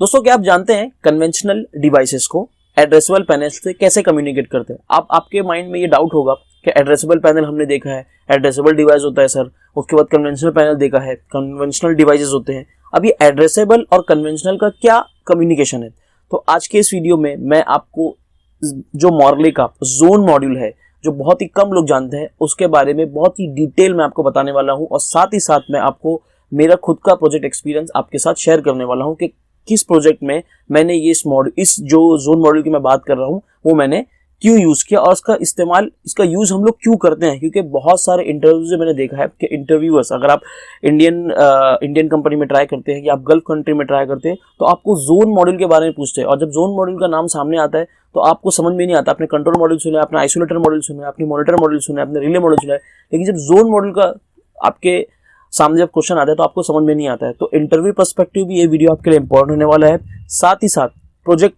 दोस्तों क्या आप जानते हैं कन्वेंशनल डिवाइसेस को एड्रेसेबल पैनल से कैसे कम्युनिकेट करते हैं? आपके माइंड में ये डाउट होगा कि एड्रेसेबल पैनल हमने देखा है, एड्रेसेबल डिवाइस होता है सर, उसके बाद कन्वेंशनल पैनल देखा है, कन्वेंशनल डिवाइसेस होते हैं। अब ये एड्रेसेबल और कन्वेंशनल का क्या कम्युनिकेशन है? तो आज के इस वीडियो में मैं आपको जो मॉर्ले का जोन मॉड्यूल है, जो बहुत ही कम लोग जानते हैं, उसके बारे में बहुत ही डिटेल में आपको बताने वाला हूं और साथ ही साथ मैं आपको मेरा खुद का प्रोजेक्ट एक्सपीरियंस आपके साथ शेयर करने वाला हूं कि किस प्रोजेक्ट में मैंने ये इस जो जोन मॉड्यूल की मैं बात कर रहा हूं वो मैंने क्यों यूज किया और इसका यूज हम लोग क्यों करते हैं। क्योंकि बहुत सारे इंटरव्यूज में मैंने देखा है कि इंटरव्यूअर्स, अगर आप इंडियन कंपनी में ट्राई करते हैं या आप गल्फ कंट्री में ट्राई करते हैं तो आपको जोन मॉड्यूल के बारे में पूछते हैं और जब जोन मॉड्यूल का नाम सामने आता है तो आपको समझ में नहीं आता। आपने कंट्रोल मॉड्यूल सुना, आपने आइसोलेटर मॉड्यूल सुना, आपने मॉनिटर मॉड्यूल सुना, आपने रिले मॉड्यूल सुना है, लेकिन जब जोन मॉड्यूल का आपके सामने जब क्वेश्चन आता है तो आपको समझ में नहीं आता है। तो इंटरव्यू पर्सपेक्टिव भी ये वीडियो आपके लिए इंपॉर्टेंट होने वाला है। साथ ही साथ प्रोजेक्ट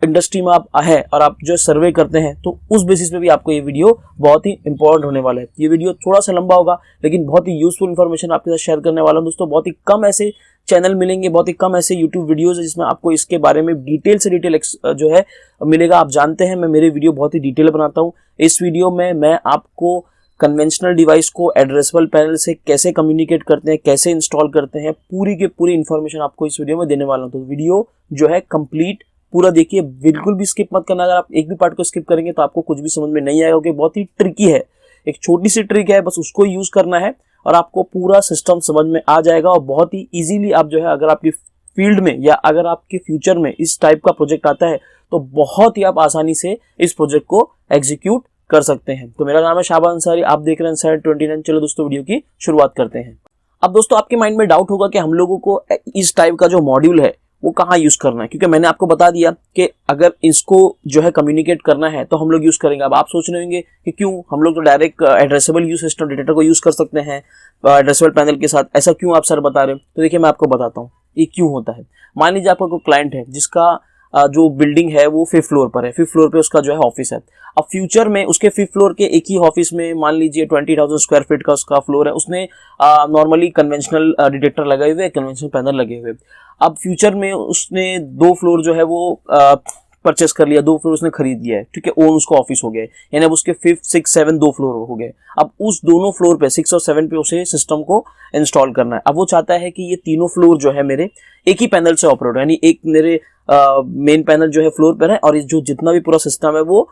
इंडस्ट्री में आप है और आप जो सर्वे करते हैं तो उस बेसिस पे भी आपको ये वीडियो बहुत ही इंपॉर्टेंट होने वाला है। ये वीडियो थोड़ा सा लंबा होगा लेकिन बहुत ही यूजफुल इन्फॉर्मेशन आपके साथ शेयर करने वाला हूं। दोस्तों बहुत ही कम ऐसे चैनल मिलेंगे, बहुत ही कम ऐसे यूट्यूब वीडियोज है जिसमें आपको इसके बारे में डिटेल से डिटेल जो है मिलेगा। आप जानते हैं मैं मेरे वीडियो बहुत ही डिटेल बनाता हूँ। इस वीडियो में मैं आपको कन्वेंशनल डिवाइस को एड्रेसेबल पैनल से कैसे कम्युनिकेट करते हैं, कैसे इंस्टॉल करते हैं, पूरी की पूरी इन्फॉर्मेशन आपको इस वीडियो में देने वाला हूं। तो वीडियो जो है कंप्लीट पूरा देखिए, बिल्कुल भी स्किप मत करना। अगर आप एक भी पार्ट को स्किप करेंगे तो आपको कुछ भी समझ में नहीं आएगा, क्योंकि बहुत ही ट्रिकी है। एक छोटी सी ट्रिक है, बस उसको यूज करना है और आपको पूरा सिस्टम समझ में आ जाएगा और बहुत ही इजीली आप जो है, अगर आपकी फील्ड में या अगर आपके फ्यूचर में इस टाइप का प्रोजेक्ट आता है तो बहुत ही आप आसानी से इस प्रोजेक्ट को एग्जीक्यूट कर सकते हैं। तो मेरा नाम है शाहबाज अंसारी, आप देख रहे हैं Insider 29। चलो दोस्तों वीडियो की शुरुआत करते हैं। अब दोस्तों आपके माइंड में डाउट होगा कि हम लोगों को इस टाइप का जो मॉड्यूल है वो कहाँ यूज करना है, क्योंकि मैंने आपको बता दिया कि अगर इसको जो है कम्युनिकेट करना है तो हम लोग यूज करेंगे। अब आप सोच रहे होंगे कि क्यों, हम लोग तो direct addressable use system detector को यूज कर सकते हैं एड्रेसेबल पैनल के साथ, ऐसा क्यों आप सर बता रहे हो? तो देखिए मैं आपको बताता हूँ ये क्यों होता है। मान लीजिए आपका कोई क्लाइंट है जिसका जो बिल्डिंग है वो 5th फ्लोर पर है, 5th फ्लोर पे उसका जो है ऑफिस है। अब फ्यूचर में उसके 5th फ्लोर के एक ही ऑफिस में मान लीजिए 20,000 स्क्वायर फीट का उसका फ्लोर है, उसने नॉर्मली कन्वेंशनल डिटेक्टर लगाए हुए, कन्वेंशनल पैनल लगे हुए। अब फ्यूचर में उसने 2 फ्लोर जो है वो परचेस कर लिया, 2 फ्लोर उसने खरीद लिया है, ठीक है, ओन उसका ऑफिस हो गया है, यानी अब उसके 5th 6th 7 2 फ्लोर हो गए। अब उस दोनों फ्लोर पे 6 और 7 पे उसे सिस्टम को इंस्टॉल करना है। अब वो चाहता है कि ये तीनों फ्लोर जो है मेरे एक ही पैनल से ऑपरेट हो, यानी एक मेरे मेन पैनल जो है फ्लोर पर है और जो जितना भी पूरा सिस्टम है वो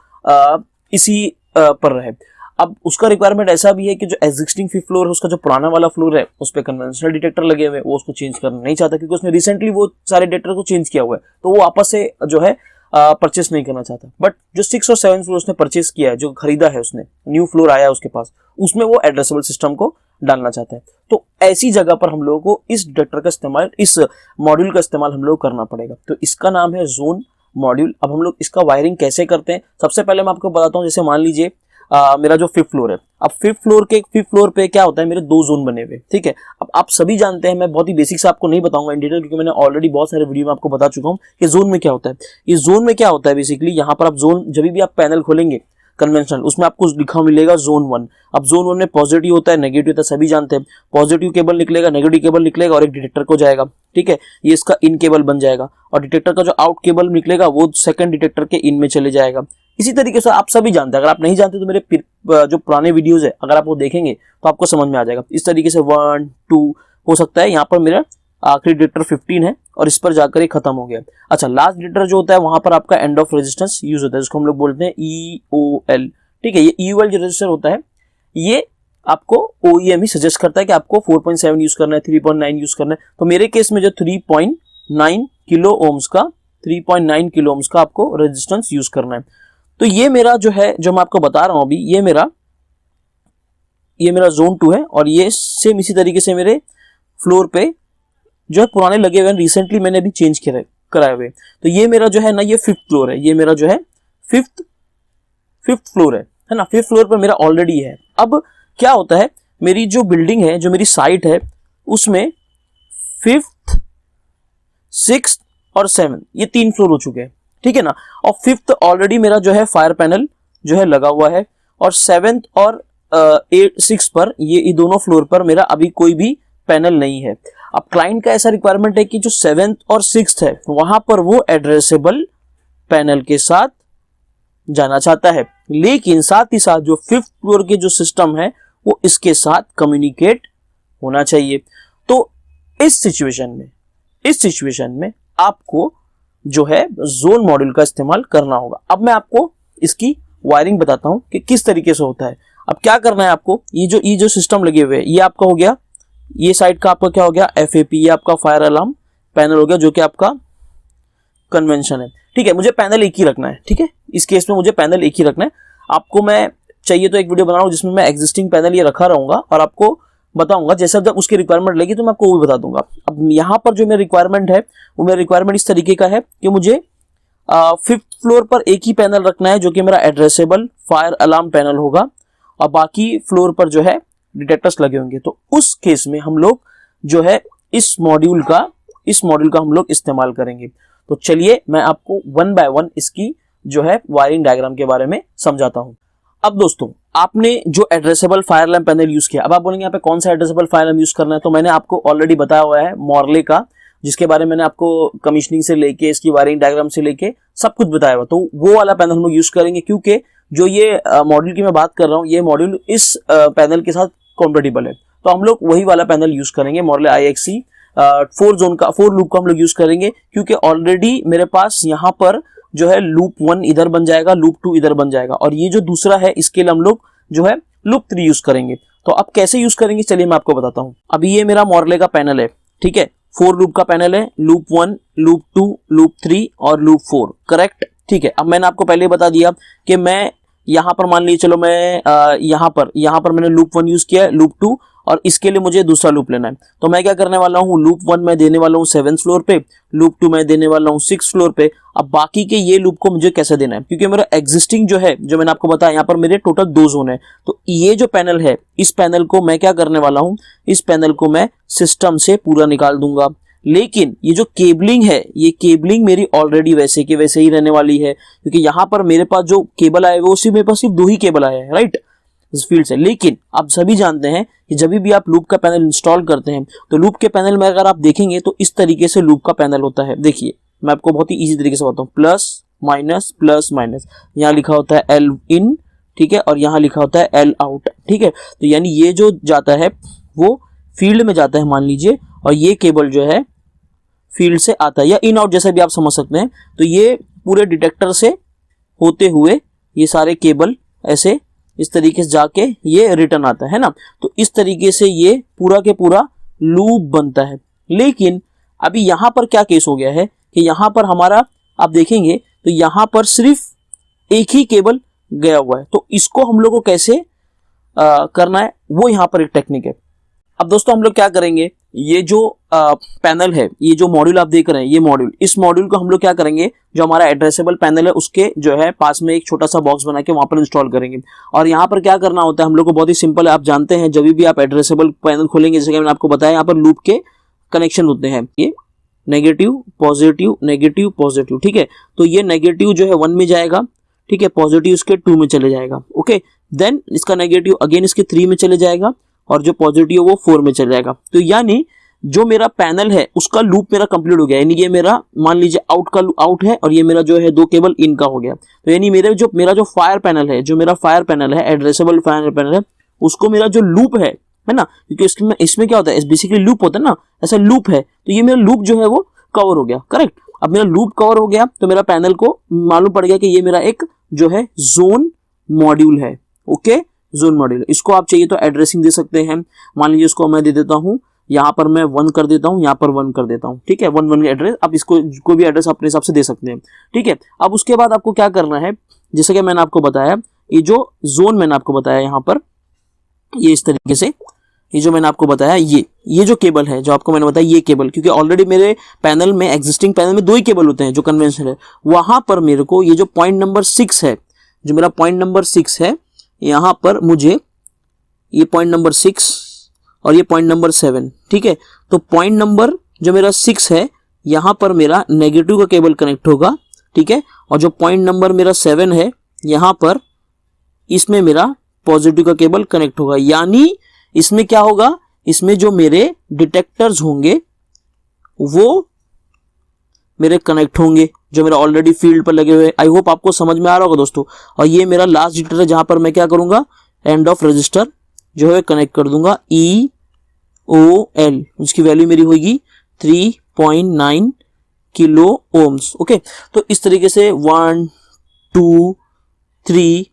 इसी पर रहे। अब उसका रिक्वायरमेंट ऐसा भी है कि जो एग्जिस्टिंग 5th फ्लोर है, उसका जो पुराना वाला फ्लोर है उस पर कन्वेंशनल डिटेक्टर लगे हुए, वो उसको चेंज करना नहीं चाहता, क्योंकि उसने रिसेंटली वो सारे डिटेक्टर को चेंज किया हुआ है, तो वो वापस से जो है परचेस नहीं करना चाहता। बट जो 6 और 7 फ्लोर उसने परचेस किया है, जो खरीदा है उसने, न्यू फ्लोर आया उसके पास, उसमें वो एड्रेसेबल सिस्टम को डालना चाहता है। तो ऐसी जगह पर हम लोगों को इस डिटेक्टर का इस्तेमाल, इस मॉड्यूल का इस्तेमाल हम लोग करना पड़ेगा। तो इसका नाम है जोन मॉड्यूल। अब हम लोग इसका वायरिंग कैसे करते हैं, सबसे पहले मैं आपको बताता हूँ। जैसे मान लीजिए मेरा जो 5th फ्लोर है, अब 5th फ्लोर पे क्या होता है, मेरे 2 जोन बने हुए, ठीक है। अब आप सभी जानते हैं, मैं बहुत ही बेसिक से आपको नहीं बताऊंगा इन डिटेल, क्योंकि मैंने ऑलरेडी बहुत सारे वीडियो में आपको बता चुका हूं कि जोन में क्या होता है। ये जोन में क्या होता है, बेसिकली यहाँ पर आप जोन, जब भी आप पैनल खोलेंगे कन्वेंशनल, उसमें आपको लिखा मिलेगा जोन 1। अब जोन 1 में पॉजिटिव होता है, नेगेटिव होता है, सभी जानते हैं। पॉजिटिव केबल निकलेगा, नेगेटिव केबल निकलेगा और एक डिटेक्टर को जाएगा, ठीक है, ये इसका इन केबल बन जाएगा। और डिटेक्टर का जो आउट केबल निकलेगा वो सेकंड डिटेक्टर के इन में चले जाएगा। इसी तरीके से आप सभी जानते हैं। अगर आप नहीं जानते तो मेरे जो पुराने वीडियोस है, अगर आप वो देखेंगे तो आपको समझ में आ जाएगा। इस तरीके से 1 2 हो सकता है। यहाँ पर मेरा आखिरी डिटेक्टर 15 है और इस पर जाकर ये खत्म हो गया। अच्छा, लास्ट डिटेक्टर जो होता है वहां पर आपका एंड ऑफ रेजिस्टेंस यूज होता है, जिसको हम लोग बोलते हैं EOL, ठीक है। ये EOL जो रजिस्टर होता है ये आपको OEM ही सजेस्ट करता है कि आपको 4.7 यूज करना है, 3.9 यूज करना है। तो मेरे केस में जो 3.9 किलो ओम्स का आपको रेजिस्टेंस यूज करना है। तो ये मेरा जो है, जो मैं आपको बता रहा हूं अभी, ये मेरा जोन 2 है और ये सेम इसी तरीके से मेरे फ्लोर पे जो है पुराने लगे हुए हैं, रिसेंटली मैंने अभी चेंज कराए हुए। तो ये मेरा जो है ना, ये 5th फ्लोर है, ये मेरा जो है 5th फ्लोर है ना। 5th फ्लोर पर मेरा ऑलरेडी है। अब क्या होता है, मेरी जो बिल्डिंग है, जो मेरी साइट है, उसमें 5th 6th और 7 ये 3 फ्लोर हो चुके हैं, ठीक है ना। और 5th ऑलरेडी मेरा जो है फायर पैनल जो है लगा हुआ है और 7th और 6 पर ये दोनों फ्लोर पर मेरा अभी कोई भी पैनल नहीं है। अब क्लाइंट का ऐसा रिक्वायरमेंट है कि जो 7th और 6th है वहां पर वो एड्रेसेबल पैनल के साथ जाना चाहता है, लेकिन साथ ही साथ जो 5th फ्लोर के जो सिस्टम है वो इसके साथ कम्युनिकेट होना चाहिए। तो इस सिचुएशन में आपको जो है जोन मॉड्यूल का इस्तेमाल करना होगा। अब मैं आपको इसकी वायरिंग बताता हूं कि किस तरीके से होता है। अब क्या करना है आपको, ये जो सिस्टम लगे हुए हैं ये आपका हो गया, ये साइड का आपका क्या हो गया FAP, ये आपका फायर अलार्म पैनल हो गया जो कि आपका कन्वेंशन है। ठीक है, मुझे पैनल एक ही रखना है। ठीक है, इस केस में मुझे पैनल एक ही रखना है। आपको मैं चाहिए तो एक वीडियो बना रहा हूं जिसमें मैं एग्जिस्टिंग पैनल ये रखा रहूंगा और आपको बताऊंगा, जैसे जब उसकी रिक्वायरमेंट लगी तो मैं आपको वो भी बता दूंगा। अब यहाँ पर जो मेरा रिक्वायरमेंट है वो मेरा रिक्वायरमेंट इस तरीके का है कि मुझे 5th फ्लोर पर एक ही पैनल रखना है जो कि मेरा एड्रेसेबल फायर अलार्म पैनल होगा और बाकी फ्लोर पर जो है डिटेक्टर्स लगे होंगे। तो उस केस में हम लोग जो है इस मॉड्यूल का हम लोग इस्तेमाल करेंगे। तो चलिए मैं आपको 1 बाय 1 इसकी जो है वायरिंग डायग्राम के बारे में समझाता हूं। अब दोस्तों, आपने जो addressable fire alarm panel use किया, अब आप बोलेंगे यहाँ पे कौन सा एड्रेसेबल फायर अलार्म यूज करना है, तो मैंने आपको ऑलरेडी बताया हुआ है मॉर्ले का, जिसके बारे में मैंने आपको कमीशनिंग से लेके इसकी वायरिंग डायग्राम से लेके सब कुछ बताया हुआ। तो वो वाला पैनल हम लोग यूज करेंगे, क्योंकि जो ये मॉड्यूल की मैं बात कर रहा हूँ ये मॉड्यूल इस पैनल के साथ कॉम्पेटिबल है। तो हम लोग वही वाला पैनल यूज करेंगे, मॉर्ले IXC 4 लूप का हम लोग यूज करेंगे, क्योंकि ऑलरेडी मेरे पास यहाँ पर जो है लूप 1 इधर बन जाएगा, लूप 2 इधर बन जाएगा, और ये जो दूसरा है इसके लिए हम लोग जो है लूप 3 यूज करेंगे। तो अब कैसे यूज करेंगे चलिए मैं आपको बताता हूँ। अभी ये मेरा मॉर्ले का पैनल है, ठीक है, 4 लूप का पैनल है, लूप 1, लूप 2, लूप 3 और लूप 4, करेक्ट। ठीक है, अब मैंने आपको पहले बता दिया कि मैं यहाँ पर मान लीजिए चलो मैं यहाँ पर मैंने लूप 1 यूज किया है, लूप 2, और इसके लिए मुझे दूसरा लूप लेना है। तो मैं क्या करने वाला हूँ, लूप 1 मैं देने वाला हूँ 7th फ्लोर पे, लूप 2 मैं देने वाला हूँ 6th फ्लोर पे। अब बाकी के ये लूप को मुझे कैसे देना है, क्योंकि मेरा एग्जिस्टिंग जो है, जो मैंने आपको बताया यहाँ पर मेरे टोटल 2 जोन है। तो ये जो पैनल है इस पैनल को मैं क्या करने वाला हूँ, इस पैनल को मैं सिस्टम से पूरा निकाल दूंगा। लेकिन ये जो केबलिंग है, ये केबलिंग मेरी ऑलरेडी वैसे के वैसे ही रहने वाली है, क्योंकि यहाँ पर मेरे पास जो केबल आए वो सिर्फ मेरे पास सिर्फ 2 ही केबल आए हैं, राइट, इस फील्ड से। लेकिन आप सभी जानते हैं कि जब भी आप लूप का पैनल इंस्टॉल करते हैं तो लूप के पैनल में अगर आप देखेंगे तो इस तरीके से लूप का पैनल होता है। देखिए मैं आपको बहुत ही इजी तरीके से बताता हूँ, प्लस माइनस प्लस माइनस, यहाँ लिखा होता है L इन, ठीक है, और यहाँ लिखा होता है L आउट, ठीक है। तो यानी ये जो जाता है वो फील्ड में जाता है मान लीजिए, और ये केबल जो है फील्ड से आता है, या इन आउट जैसे भी आप समझ सकते हैं। तो ये पूरे डिटेक्टर से होते हुए ये सारे केबल ऐसे इस तरीके से जाके ये रिटर्न आता है ना। तो इस तरीके से ये पूरा के पूरा लूप बनता है। लेकिन अभी यहाँ पर क्या केस हो गया है कि यहाँ पर हमारा आप देखेंगे तो यहाँ पर सिर्फ एक ही केबल गया हुआ है। तो इसको हम लोग को कैसे करना है, वो यहाँ पर एक टेक्निक है। अब दोस्तों हम लोग क्या करेंगे, ये जो पैनल है, ये जो मॉड्यूल आप देख रहे हैं, ये मॉड्यूल, इस मॉड्यूल को हम लोग क्या करेंगे, जो हमारा एड्रेसेबल पैनल है उसके जो है पास में एक छोटा सा बॉक्स बना के वहां पर इंस्टॉल करेंगे। और यहाँ पर क्या करना होता है हम लोग को, बहुत ही सिंपल है। आप जानते हैं जब भी आप एड्रेसेबल पैनल खोलेंगे, जैसे कि मैंने आपको बताया, यहाँ पर लूप के कनेक्शन होते हैं, ये नेगेटिव पॉजिटिव नेगेटिव पॉजिटिव, ठीक है। तो ये नेगेटिव जो है 1 में जाएगा, ठीक है, पॉजिटिव इसके 2 में चले जाएगा, ओके। देन इसका नेगेटिव अगेन इसके 3 में चले जाएगा, और जो पॉजिटिव वो 4 में चले जाएगा। तो यानी जो मेरा पैनल है उसका लूप मेरा कंप्लीट हो गया। यानी ये मेरा मान लीजिए आउट है, और ये मेरा जो है 2 केबल इन का हो गया। तो यानी मेरा जो फायर पैनल है, एड्रेसेबल फायर पैनल है, उसको मेरा जो लूप है ना, क्योंकि इसमें क्या होता है, बेसिकली लूप होता है ना, ऐसा लूप है। तो ये मेरा लूप जो है वो कवर हो गया, करेक्ट। अब मेरा लूप कवर हो गया तो मेरा पैनल को मालूम पड़ गया कि ये मेरा एक जो है जोन मॉड्यूल है, ओके, जोन मॉड्यूल। इसको आप चाहिए तो एड्रेसिंग दे सकते हैं। मान लीजिए इसको मैं दे देता हूँ, यहाँ पर मैं 1 कर देता हूँ, यहाँ पर 1 कर देता हूँ, ठीक है, 1 एड्रेस। आप इसको कोई भी एड्रेस अपने हिसाब से दे सकते हैं, ठीक है। अब उसके बाद आपको क्या करना है, जैसे कि मैंने आपको बताया, ये जो जोन मैंने आपको बताया यहाँ पर, ये इस तरीके से, ये जो मैंने आपको बताया, ये जो केबल है जो आपको मैंने बताया, ये केबल, क्योंकि ऑलरेडी मेरे पैनल में, एग्जिस्टिंग पैनल में 2 ही केबल होते हैं जो कन्वेंशनल है। वहां पर मेरे को ये जो पॉइंट नंबर 6 है, जो मेरा पॉइंट नंबर 6 है, यहाँ पर मुझे ये पॉइंट नंबर 6 और ये पॉइंट नंबर 7, ठीक है। तो पॉइंट नंबर जो मेरा 6 है, यहाँ पर मेरा नेगेटिव का केबल कनेक्ट होगा, ठीक है। और जो पॉइंट नंबर मेरा 7 है, यहाँ पर इसमें मेरा पॉजिटिव का केबल कनेक्ट होगा। यानी इसमें क्या होगा, इसमें जो मेरे डिटेक्टर्स होंगे वो मेरे कनेक्ट होंगे, जो मेरा ऑलरेडी फील्ड पर लगे हुए। आई होप आपको समझ में आ रहा होगा दोस्तों। और ये मेरा लास्ट डिटेक्टर है जहां पर मैं क्या करूंगा, एंड ऑफ रजिस्टर जो है कनेक्ट कर दूंगा EOL, उसकी वैल्यू मेरी होगी 3.9 किलो ओम्स। ओके, तो इस तरीके से 1 2 3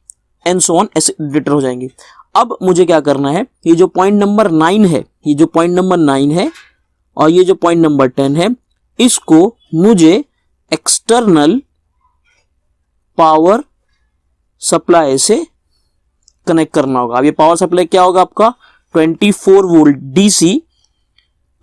एंड सो ऑन ऐसे डिटेक्टर हो जाएंगे। अब मुझे क्या करना है, ये जो पॉइंट नंबर 9 है, ये जो पॉइंट नंबर 9 है और ये जो पॉइंट नंबर 10 है, इसको मुझे एक्सटर्नल पावर सप्लाई से कनेक्ट करना होगा। अब ये पावर सप्लाई क्या होगा आपका 24 वोल्ट DC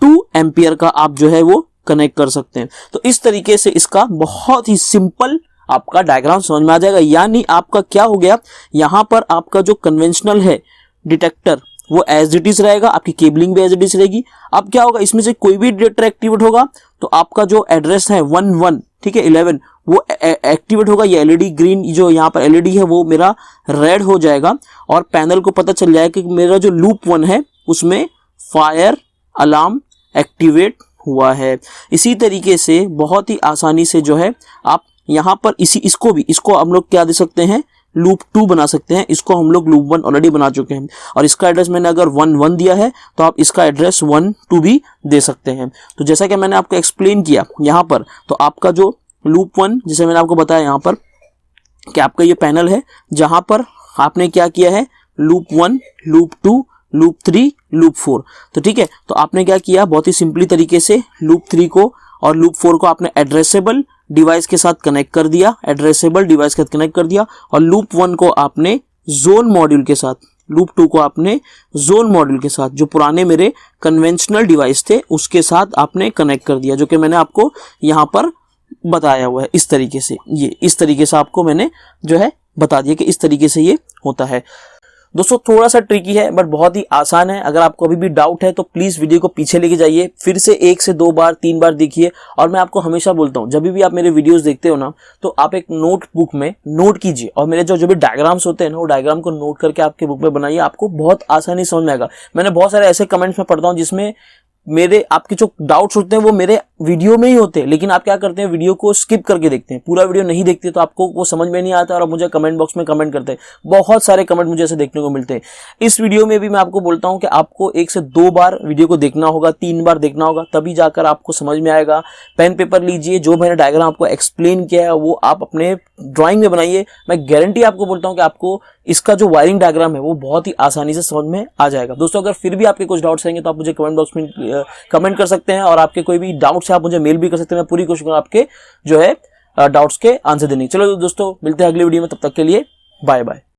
2 एम्पियर का आप जो है वो कनेक्ट कर सकते हैं। तो इस तरीके से इसका बहुत ही सिंपल आपका डायग्राम समझ में आ जाएगा। यानी आपका क्या हो गया, यहां पर आपका जो कन्वेंशनल है डिटेक्टर वो एज इट इज रहेगा, आपकी केबलिंग भी एज इट इज रहेगी। अब क्या होगा, इसमें से कोई भी डिटेक्टर एक्टिवेट होगा तो आपका जो एड्रेस है 11 ठीक है 11 वो एक्टिवेट होगा। ये एलईडी ग्रीन जो यहाँ पर एलईडी है वो मेरा रेड हो जाएगा और पैनल को पता चल जाएगा कि मेरा जो लूप 1 है उसमें फायर अलार्म एक्टिवेट हुआ है। इसी तरीके से बहुत ही आसानी से जो है आप यहाँ पर इसको हम लोग क्या दे सकते हैं, लूप 2 बना सकते हैं। इसको हम लोग लूप 1 ऑलरेडी बना चुके हैं और इसका एड्रेस मैंने अगर 1 दिया है तो आप इसका एड्रेस 1 2 भी दे सकते हैं। तो जैसा कि मैंने आपको एक्सप्लेन किया यहाँ पर, तो आपका जो लूप 1 जैसे मैंने आपको बताया यहाँ पर कि आपका ये पैनल है जहां पर आपने क्या किया है, लूप 1 लूप 2 लूप 3 लूप 4। तो ठीक है, तो आपने क्या किया, बहुत ही सिंपली तरीके से लूप 3 को और लूप 4 को आपने एड्रेसेबल डिवाइस के साथ कनेक्ट कर दिया, एड्रेसेबल डिवाइस के साथ कनेक्ट कर दिया। और लूप 1 को आपने जोन मॉड्यूल के साथ, लूप 2 को आपने जोन मॉड्यूल के साथ, जो पुराने मेरे कन्वेंशनल डिवाइस थे उसके साथ आपने कनेक्ट कर दिया, जो कि मैंने आपको यहाँ पर बताया हुआ है इस तरीके से। ये इस तरीके से आपको मैंने जो है बता दिया कि इस तरीके से ये होता है। दोस्तों थोड़ा सा ट्रिकी है बट बहुत ही आसान है। अगर आपको अभी भी डाउट है तो प्लीज वीडियो को पीछे लेके जाइए, फिर से 1 से 2 बार 3 बार देखिए। और मैं आपको हमेशा बोलता हूँ, जब भी आप मेरे वीडियोस देखते हो ना तो आप एक नोटबुक में नोट कीजिए और मेरे जो भी डायग्राम्स होते हैं ना वो डायग्राम को नोट करके आपके बुक में बनाइए, आपको बहुत आसानी समझ में आएगा। मैंने बहुत सारे ऐसे कमेंट्स में पढ़ता हूँ जिसमें मेरे आपके जो डाउट्स होते हैं वो मेरे वीडियो में ही होते हैं, लेकिन आप क्या करते हैं, वीडियो को स्किप करके देखते हैं, पूरा वीडियो नहीं देखते, तो आपको वो समझ में नहीं आता और आप मुझे कमेंट बॉक्स में कमेंट करते हैं। बहुत सारे कमेंट मुझे ऐसे देखने को मिलते हैं। इस वीडियो में भी मैं आपको बोलता हूं कि आपको 1 से 2 बार वीडियो को देखना होगा, 3 बार देखना होगा, तभी जाकर आपको समझ में आएगा। पेन पेपर लीजिए, जो मैंने डायग्राम आपको एक्सप्लेन किया है वो आप अपने ड्राइंग में बनाइए। मैं गारंटी आपको बोलता हूं कि आपको इसका जो वायरिंग डायग्राम है वो बहुत ही आसानी से समझ में आ जाएगा। दोस्तों अगर फिर भी आपके कुछ डाउट्स रहेंगे तो आप मुझे कमेंट बॉक्स में कमेंट कर सकते हैं और आपके कोई भी डाउट्स है आप मुझे मेल भी कर सकते हैं। मैं पूरी कोशिश करूंगा आपके जो है डाउट्स के आंसर देने। चलो दोस्तों मिलते हैं अगली वीडियो में, तब तक के लिए बाय बाय।